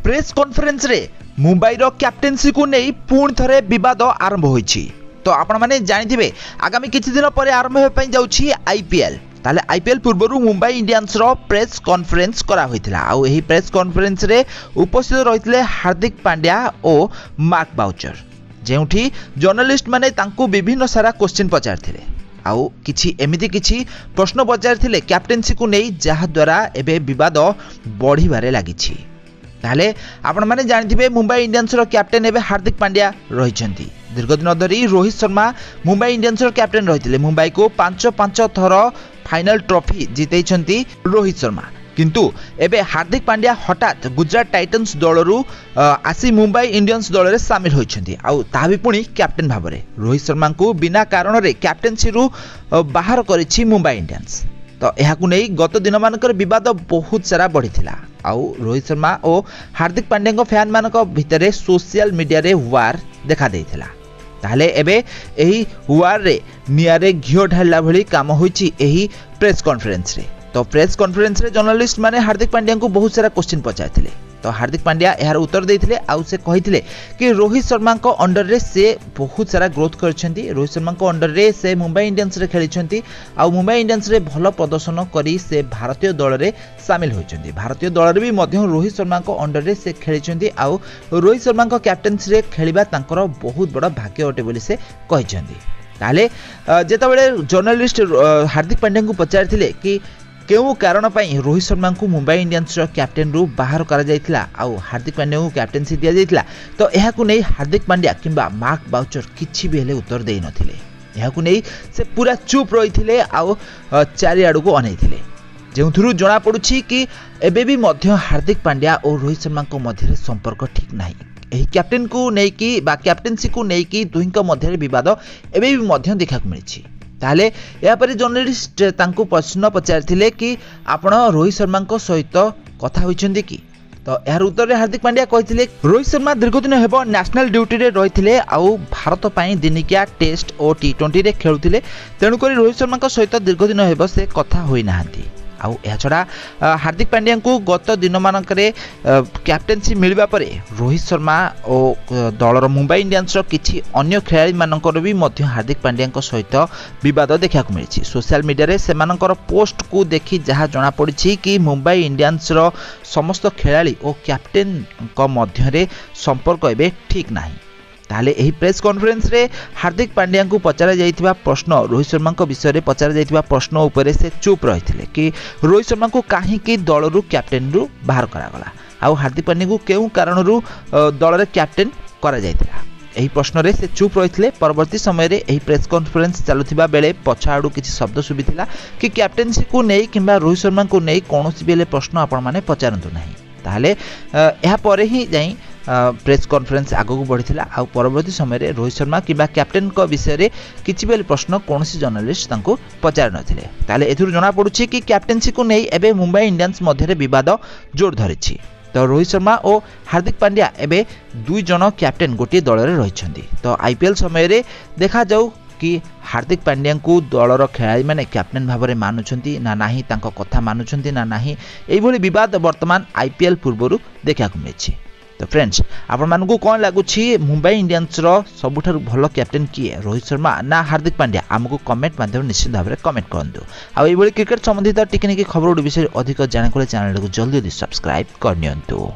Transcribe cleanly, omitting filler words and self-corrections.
Press conference रे मुंबई रो captaincy को नहीं पुणी थरे विवाद आरंभ होईछि। तो आपण माने जानिथिबे आगामी किछि दिन पर आरंभ होय पई जाउछि आईपीएल। ताले आईपीएल पूर्वरु मुंबई इंडियंस रो प्रेस कॉन्फ्रेंस करा होइथिला। आ एही प्रेस कॉन्फ्रेंस रे उपस्थित रहिथिले हार्दिक पांड्या और मार्क बाउचर, जेउठी जर्नलिस्ट माने तांकू विभिन्न सारा क्वेश्चन पचारथिले। आउ किछि एमिति किछि प्रश्न पचारथिले कैप्टेंसी को नहीं, जहा द्वारा एबे विवाद बढ़िबारे लागिछि। ताले आपण माने जानिथिबे मुंबई इंडियंस रो कैप्टेन एबे हार्दिक पांड्या रहिछंती। दीर्घ दिन धरी रोहित शर्मा मुंबई इंडियंस रो कैप्टेन रहिथिले। मुंबई को 5 थर फाइनल ट्रॉफी जितैछंती रोहित शर्मा, किंतु एबे हार्दिक पांड्या हठात गुजरात टाइटन्स दलरू आसी मुंबई इंडियंस दल रे शामिल होइछंती। आउ ता भी पुणी कैप्टेन भाबरे रोहित शर्मा को बिना कारण रे कैप्टेंसी रु बाहर करिछि मुंबई इंडियंस। तो यहाकू नहीं गत दिन मानकर विवाद बहुत सारा बढ़िथिला। आउ रोहित शर्मा और हार्दिक पांड्या फैन मानक भितरे सोशल मीडिया रे वार देखा देइथिला। ताहले एबे एही वार रे नियारे घिओ ढालला भली काम होइछि एही प्रेस कॉन्फ्रेंस रे। तो प्रेस कॉन्फ्रेंस रे जर्नलिस्ट माने हार्दिक पांड्या को बहुत सारा क्वेश्चन पचारथिले। तो हार्दिक पांड्या यार उत्तर देथिले। आउ से कहिथिले कि रोहित शर्मा को अंडर रे से बहुत सारा ग्रोथ करछंती। रोहित शर्मा को अंडर रे से मुंबई इंडियंस रे खेलिछंती। आउ मुंबई इंडियंस रे भलो प्रदर्शन करी से भारतीय दल रे शामिल होइछंती। भारतीय दल रे भी मध्य रोहित शर्मा को अंडर रे से खेलिछंती। आउ रोहित शर्मा को कैप्टेंसी रे खेलिबा तांकर बहुत बड़ भाग्य अटे बोली से कहिछंती। ताले जेतबेले जर्नलिस्ट हार्दिक पांड्या को पचारथिले कि केउ कारण पई रोहित शर्मा को मुंबई इंडियंस रो कैप्टेन रु बाहर करा जायतिला आउ हार्दिक पांड्या को कैप्टेंसी दिया जायतिला, तो एहाकू नै हार्दिक पांड्या किंबा मार्क बाउचर किछि भी हेले उत्तर देइ नथिले। एहाकू नै से पूरा चुप रहिथिले आउ चारि आडू को अनैथिले, जेउथुरु जणा पडुछि कि एबे भी मध्य हार्दिक पांड्या और रोहित शर्मा को मध्य संपर्क ठीक नाही। एही कैप्टेन को नै कि बा कैप्टेंसी को नै कि दुहिंक मध्य विवाद एबे भी मध्य देखा मिलिछि। ताले या पर जर्नलिस्ट तांको प्रश्न पचारथिले कि आपण रोहित शर्मा को सहित कथा होइछंती कि। तो यार उत्तर रे हार्दिक पांड्या कहिथिले रोहित शर्मा दीर्घ दिन हेबो नेशनल ड्यूटी रे रहिथिले आउ भारत पई दिनिकिया टेस्ट और टी20 रे खेलुथिले। तेणु करी रोहित शर्मा को सहित दीर्घ दिन हेबो से कथा होई नाहंती। आउ या छडा हार्दिक पांड्या को गत दिन मानकरे कैप्टेंसी मिलबा परे रोहित शर्मा और दलर मुंबई इंडियंस किछि अन्य खेलाड़ी मानकर भी मध्य हार्दिक पांड्या सहित विवाद देखा मिली। सोशल मीडिया रे सेमानकर पोस्ट को देखि जहाँ जना पड़ी कि मुंबई इंडियंस समस्त खेलाड़ी और कैप्टेन मध्य रे संपर्क एबे ठीक नाही। ताले एही प्रेस कॉन्फ्रेंस रे हार्दिक पांड्या को पचारा जाइथिबा प्रश्न रोहित शर्मा को विषय रे पचारा जाइथिबा प्रश्न उपरे से चुप रहिथिले कि रोहित शर्मा को काहे कि दल रु कैप्टेन रु बाहर करा गला आउ हार्दिक पांड्या को केउ कारण रु दल रे कैप्टेन करा जाइथिला। एही प्रश्न रे से चुप रहिथिले। परवर्ती समय रे एही प्रेस कॉन्फ्रेंस चालुथिबा बेले पछाडू किछि शब्द सुबिथिला कि कैप्टेंसी को नै किंबा रोहित शर्मा को नै कोनोसी बेले प्रश्न आपण माने पचारंतु नाही। ताले एहा परे ही जाई प्रेस कॉन्फ्रेंस आगो बढ़ी आ परवर्ती समय रे रोहित शर्मा किंबा कैप्टेन को विषय रे किछि बेले प्रश्न कोनोसी जर्नलिस्ट तांको पचार नथिले। ताले एथुर जणा पडुछि कि कैप्टेंसी को नै एबे मुंबई इंडियंस मध्य रे विवाद जोर धरिछि। तो रोहित शर्मा और हार्दिक पांड्या एबे दुई जन कैप्टेन गोटे दल रे रहिछंती। तो आईपीएल समय रे देखा जाऊ कि हार्दिक पांड्या को दलर खेलाड़ी माने कैप्टेन भाव में मानुछंती ना नाही, तांको कथा मानुछंती ना नाही, एई भली विवाद वर्तमान आईपीएल पूर्वरु देखा मिली। तो फ्रेंड्स आपण मानकू कौन लगुच मुंबई इंडियंस सबुठारु भल कैप्टेन किए रोहित शर्मा ना हार्दिक पांड्या आमको कमेंट माध्यम निश्चित भाव में कमेंट करंतु। आ एई भली क्रिकेट संबंधित टिकनिक खबर विषय अधिक जाने को चैनल को जल्दी सब्सक्राइब करनियंतु।